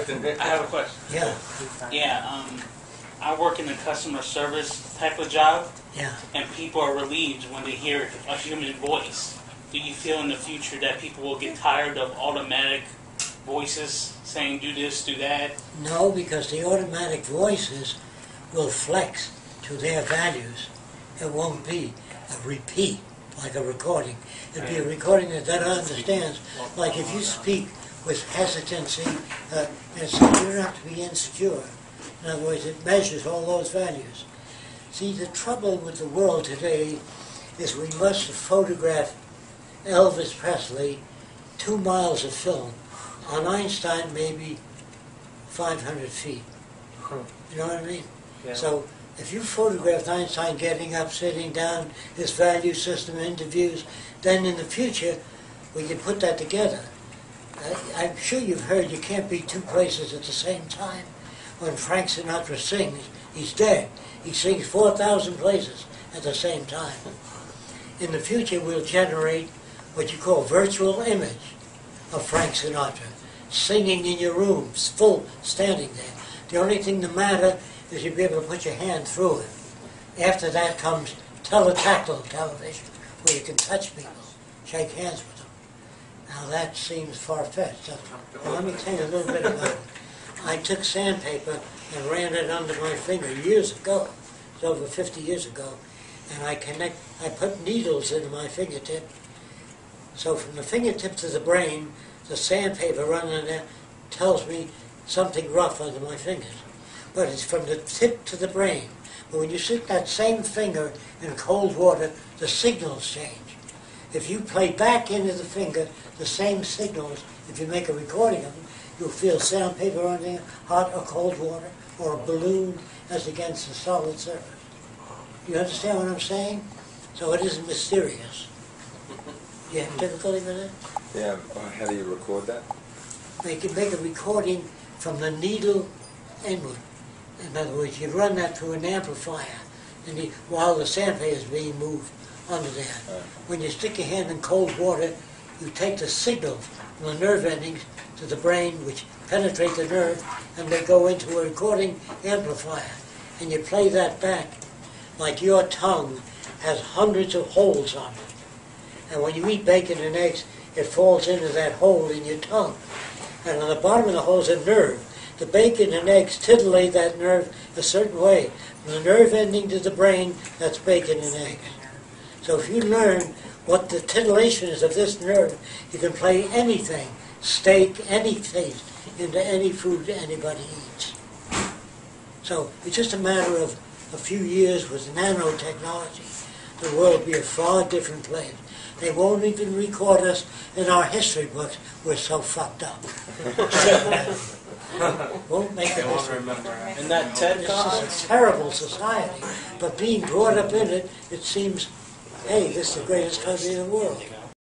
I have a question. Yeah, Yeah, I work in a customer service type of job, yeah. and people are relieved when they hear a human voice. Do you feel in the future that people will get tired of automatic voices saying do this, do that? No, because the automatic voices will flex to their values. It won't be a repeat, like a recording. It'll be a recording that understands, like if you speak with hesitancy, and so you don't have to be insecure. In other words, it measures all those values. See, the trouble with the world today is we must photograph Elvis Presley 2 miles of film. On Einstein, maybe 500 feet. You know what I mean? Yeah. So if you photographed Einstein getting up, sitting down, his value system, interviews, then in the future we can put that together. I'm sure you've heard you can't be two places at the same time. When Frank Sinatra sings, he's dead. He sings 4,000 places at the same time. In the future, we'll generate what you call virtual image of Frank Sinatra, singing in your room, full, standing there. The only thing that matters is you'll be able to put your hand through it. After that comes teletactile television, where you can touch people, shake hands with them. Now that seems far-fetched. Well, let me tell you a little bit about it. I took sandpaper and ran it under my finger years ago. It's over 50 years ago. And I put needles into my fingertip. So from the fingertip to the brain, the sandpaper running there tells me something rough under my fingers. But it's from the tip to the brain. But when you stick that same finger in cold water, the signals change. If you play back into the finger the same signals, if you make a recording of them, you'll feel sandpaper on there, hot or cold water, or a balloon as against a solid surface. You understand what I'm saying? So it isn't mysterious. You have difficulty with it? Yeah, how do you record that? You can make a recording from the needle inward. In other words, you run that through an amplifier and while the sandpaper is being moved under there. When you stick your hand in cold water, you take the signal from the nerve endings to the brain, which penetrate the nerve, and they go into a recording amplifier. And you play that back like your tongue has hundreds of holes on it. And when you eat bacon and eggs, it falls into that hole in your tongue. And on the bottom of the hole is a nerve. The bacon and eggs titillate that nerve a certain way. From the nerve ending to the brain, that's bacon and eggs. So if you learn what the titillation is of this nerve, you can play anything, steak, any taste, into any food anybody eats. So it's just a matter of a few years with nanotechnology. The world will be a far different place. They won't even record us in our history books. We're so fucked up. Won't make They it. won't remember. And that TED talk? It's a terrible society. But being brought up in it, it seems, hey, this is the greatest country in the world.